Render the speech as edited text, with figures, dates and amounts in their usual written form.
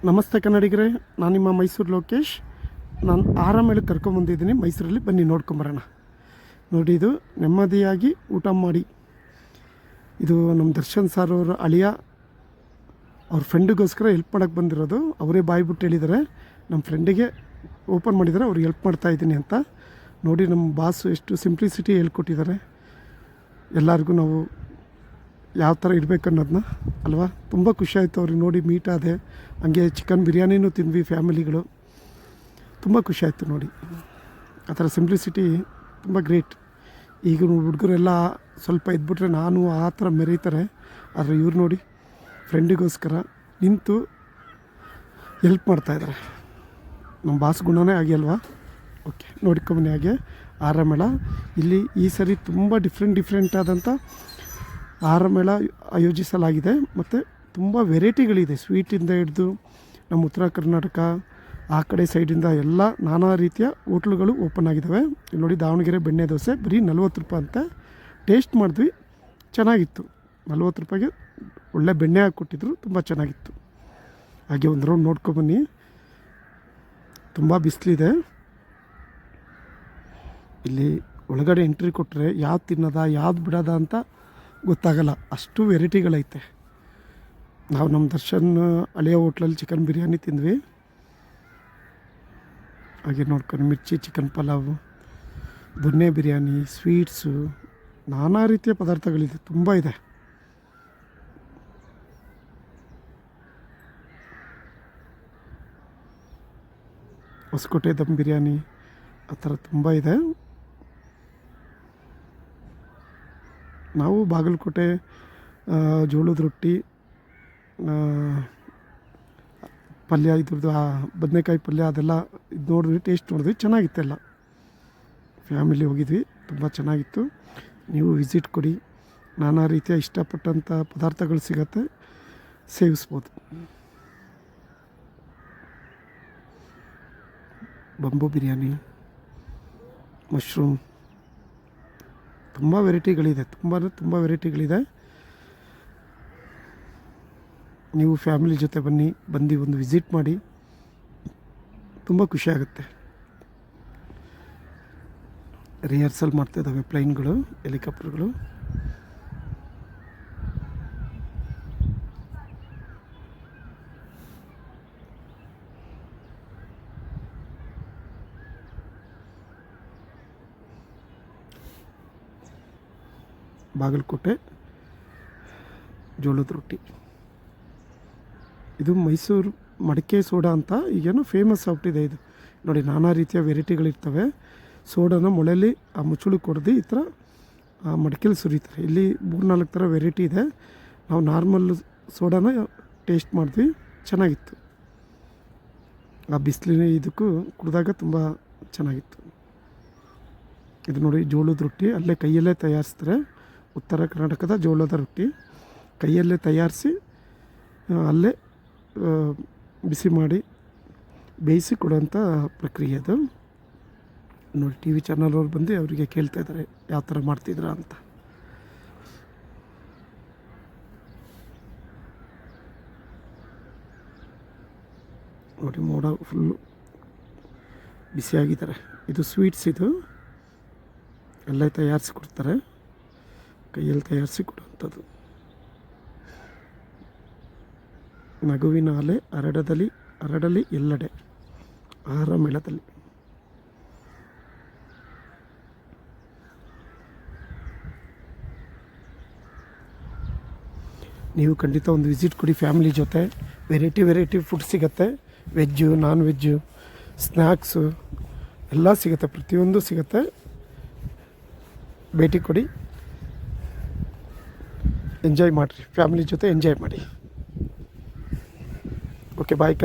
ನಮಸ್ತೆ ಕನ್ನಡಿಗರೇ, ನಾನು ನಿಮ್ಮ ಮೈಸೂರು ಲೋಕೇಶ್. ನಾನು ಆರಾಮೇಲೆ ಕರ್ಕೊಂಬಂದಿದ್ದೀನಿ ಮೈಸೂರಲ್ಲಿ. ಬನ್ನಿ ನೋಡ್ಕೊಂಬರೋಣ. ನೋಡಿ, ಇದು ನೆಮ್ಮದಿಯಾಗಿ ಊಟ ಮಾಡಿ. ಇದು ನಮ್ಮ ದರ್ಶನ್ ಸರ್ ಅವರ ಅಳಿಯ ಅವ್ರ ಫ್ರೆಂಡಿಗೋಸ್ಕರ ಹೆಲ್ಪ್ ಮಾಡೋಕ್ಕೆ ಬಂದಿರೋದು. ಅವರೇ ಬಾಯ್ಬಿಟ್ಟು ಹೇಳಿದ್ದಾರೆ, ನಮ್ಮ ಫ್ರೆಂಡಿಗೆ ಓಪನ್ ಮಾಡಿದ್ದಾರೆ, ಅವ್ರಿಗೆ ಹೆಲ್ಪ್ ಮಾಡ್ತಾಯಿದ್ದೀನಿ ಅಂತ. ನೋಡಿ, ನಮ್ಮ ಬಾಸು ಎಷ್ಟು ಸಿಂಪ್ಲಿಸಿಟಿ ಹೇಳ್ಕೊಟ್ಟಿದ್ದಾರೆ. ಎಲ್ಲರಿಗೂ ನಾವು ಯಾವ ಥರ ಇರಬೇಕು ಅನ್ನೋದನ್ನ ಅಲ್ವಾ. ತುಂಬ ಖುಷಿ ಆಯಿತು ಅವ್ರಿಗೆ ನೋಡಿ, ಮೀಟ್ ಆದೆ. ಹಂಗೆ ಚಿಕನ್ ಬಿರಿಯಾನಿನೂ ತಿಂದ್ವಿ ಫ್ಯಾಮಿಲಿಗಳು. ತುಂಬ ಖುಷಿ ಆಯಿತು ನೋಡಿ. ಆ ಥರ ಸಿಂಪ್ಲಿಸಿಟಿ ತುಂಬ ಗ್ರೇಟ್. ಈಗ ಹುಡುಗರೆಲ್ಲ ಸ್ವಲ್ಪ ಇದ್ಬಿಟ್ರೆ ನಾನು ಆ ಥರ ಮೆರೀತಾರೆ. ಆದರೆ ಇವ್ರು ನೋಡಿ, ಫ್ರೆಂಡಿಗೋಸ್ಕರ ನಿಂತು ಹೆಲ್ಪ್ ಮಾಡ್ತಾಯಿದ್ದಾರೆ. ನಮ್ಮ ಬಾಸ್ ಗುಣನೇ ಆಗಿ ಅಲ್ವಾ. ಓಕೆ, ನೋಡ್ಕೊಂಬನ್ನಿ. ಹಾಗೆ ಆಹಾರ ಮೇಳ ಇಲ್ಲಿ ಈ ಸರಿ ತುಂಬ ಡಿಫ್ರೆಂಟ್ ಆದಂಥ ಆಹಾರ ಮೇಳ ಆಯೋಜಿಸಲಾಗಿದೆ. ಮತ್ತು ತುಂಬ ವೆರೈಟಿಗಳಿದೆ. ಸ್ವೀಟಿಂದ ಹಿಡಿದು ನಮ್ಮ ಉತ್ತರ ಕರ್ನಾಟಕ ಆ ಕಡೆ ಸೈಡಿಂದ ಎಲ್ಲ ನಾನಾ ರೀತಿಯ ಹೋಟ್ಲುಗಳು ಓಪನ್ ಆಗಿದ್ದಾವೆ. ಇಲ್ಲಿ ನೋಡಿ, ದಾವಣಗೆರೆ ಬೆಣ್ಣೆ ದೋಸೆ ಬರೀ 40 ರೂಪಾಯಿ ಅಂತ. ಟೇಸ್ಟ್ ಮಾಡಿದ್ವಿ, ಚೆನ್ನಾಗಿತ್ತು. 40 ರೂಪಾಯಿಗೆ ಒಳ್ಳೆ ಬೆಣ್ಣೆ ಹಾಕ್ಕೊಟ್ಟಿದ್ರು, ತುಂಬ ಚೆನ್ನಾಗಿತ್ತು. ಹಾಗೆ ಒಂದು ರೌಂಡ್ ನೋಡ್ಕೊಬನ್ನಿ. ತುಂಬ ಬಿಸಿಲಿದೆ ಇಲ್ಲಿ. ಒಳಗಡೆ ಎಂಟ್ರಿ ಕೊಟ್ಟರೆ ಯಾವ್ದು ತಿನ್ನೋದ ಯಾವ್ದು ಬಿಡೋದ ಅಂತ ಗೊತ್ತಾಗಲ್ಲ, ಅಷ್ಟು ವೆರೈಟಿಗಳೈತೆ. ನಾವು ನಮ್ಮ ದರ್ಶನ್ ಹಳೆಯ ಹೋಟ್ಲಲ್ಲಿ ಚಿಕನ್ ಬಿರಿಯಾನಿ ತಿಂದ್ವಿ. ಹಾಗೆ ನೋಡ್ಕೊಂಡು ಮಿರ್ಚಿ ಚಿಕನ್ ಪಲಾವು, ದೊನ್ನೆ ಬಿರಿಯಾನಿ, ಸ್ವೀಟ್ಸು, ನಾನಾ ರೀತಿಯ ಪದಾರ್ಥಗಳಿದೆ, ತುಂಬ ಇದೆ. ಹೊಸಕೋಟೆ ದಮ್ ಬಿರಿಯಾನಿ, ಆ ಥರ ತುಂಬ ಇದೆ. ನಾವು ಬಾಗಲಕೋಟೆ ಜೋಳದ ರೊಟ್ಟಿ, ಪಲ್ಯ, ಇದ್ರದ್ದು ಬದನೆಕಾಯಿ ಪಲ್ಯ ಅದೆಲ್ಲ ಇದು ನೋಡಿದ್ವಿ, ಟೇಸ್ಟ್ ನೋಡಿದ್ವಿ, ಚೆನ್ನಾಗಿತ್ತೆಲ್ಲ. ಫ್ಯಾಮಿಲಿ ಹೋಗಿದ್ವಿ, ತುಂಬ ಚೆನ್ನಾಗಿತ್ತು. ನೀವು ವಿಸಿಟ್ ಕೊಡಿ. ನಾನಾ ರೀತಿಯ ಇಷ್ಟಪಟ್ಟಂಥ ಪದಾರ್ಥಗಳು ಸಿಗತ್ತೆ, ಸೇವಿಸ್ಬೋದು. ಬಂಬು ಬಿರಿಯಾನಿ, ಮಶ್ರೂಮ್, ತುಂಬ ವೆರೈಟಿಗಳಿದೆ. ತುಂಬ ವೆರೈಟಿಗಳಿದೆ. ನೀವು ಫ್ಯಾಮಿಲಿ ಜೊತೆ ಬಂದು ಒಂದು ವಿಸಿಟ್ ಮಾಡಿ, ತುಂಬ ಖುಷಿಯಾಗುತ್ತೆ. ರಿಹರ್ಸಲ್ ಮಾಡ್ತಾಯಿದ್ದಾವೆ ಪ್ಲೈನ್ಗಳು, ಹೆಲಿಕಾಪ್ಟರ್ಗಳು. ಬಾಗಲಕೋಟೆ ಜೋಳದ ರೊಟ್ಟಿ. ಇದು ಮೈಸೂರು ಮಡಿಕೆ ಸೋಡಾ ಅಂತ ಈಗೇನೋ ಫೇಮಸ್ ಆಗ್ಬಿಟ್ಟಿದೆ ಇದು. ನೋಡಿ, ನಾನಾ ರೀತಿಯ ವೆರೈಟಿಗಳಿರ್ತವೆ. ಸೋಡಾನ ಮೊಳೆಯಲ್ಲಿ ಆ ಮುಚ್ಚುಳು ಕೊಡ್ದು ಈ ಥರ ಮಡಿಕೆಲಿ ಸುರಿತಾರೆ. ಇಲ್ಲಿ 3-4 ಥರ ವೆರೈಟಿ ಇದೆ. ನಾವು ನಾರ್ಮಲ್ ಸೋಡಾನ ಟೇಸ್ಟ್ ಮಾಡಿದ್ವಿ, ಚೆನ್ನಾಗಿತ್ತು. ಆ ಬಿಸಿಲಿನ ಇದಕ್ಕೂ ಕುಡಿದಾಗ ತುಂಬ ಚೆನ್ನಾಗಿತ್ತು. ಇದು ನೋಡಿ, ಜೋಳದ ರೊಟ್ಟಿ ಅಲ್ಲೇ ಕೈಯಲ್ಲೇ ತಯಾರಿಸ್ತಾರೆ. ಉತ್ತರ ಕರ್ನಾಟಕದ ಜೋಳದ ರೊಟ್ಟಿ ಕೈಯಲ್ಲೇ ತಯಾರಿಸಿ ಅಲ್ಲೇ ಬಿಸಿ ಮಾಡಿ ಬೇಯಿಸಿ ಕೊಡೋಂಥ ಪ್ರಕ್ರಿಯೆ ಅದು. ನೋಡಿ, ಟಿ ವಿ ಚಾನಲ್ ಅವ್ರು ಬಂದು ಅವರಿಗೆ ಕೇಳ್ತಾ ಇದ್ದಾರೆ ಯಾವ ಥರ ಮಾಡ್ತಿದ್ರ ಅಂತ. ನೋಡಿ, ಮೋಡ ಫುಲ್ಲು ಬಿಸಿಯಾಗಿದ್ದಾರೆ. ಇದು ಸ್ವೀಟ್ಸ್, ಇದು ಅಲ್ಲೇ ತಯಾರಿಸಿ ಕೊಡ್ತಾರೆ, ಕೈಯಲ್ಲಿ ತಯಾರಿಸಿ ಕೊಡುವಂಥದ್ದು. ನಗುವಿನ ಅಲೆ ಹರಡಲಿ ಎಲ್ಲೆಡೆ ಆಹಾರ ಮೇಳದಲ್ಲಿ. ನೀವು ಖಂಡಿತ ಒಂದು ವಿಸಿಟ್ ಕೊಡಿ ಫ್ಯಾಮಿಲಿ ಜೊತೆ. ವೆರೈಟಿ ಫುಡ್ ಸಿಗುತ್ತೆ. ವೆಜ್ಜು, ನಾನ್ ವೆಜ್ಜು, ಸ್ನ್ಯಾಕ್ಸು ಎಲ್ಲ ಸಿಗುತ್ತೆ, ಪ್ರತಿಯೊಂದು ಸಿಗುತ್ತೆ. ಭೇಟಿ ಕೊಡಿ, ಎಂಜಾಯ್ ಮಾಡಿರಿ, ಫ್ಯಾಮಿಲಿ ಜೊತೆ ಎಂಜಾಯ್ ಮಾಡಿ. ಓಕೆ, ಬಾಯ್.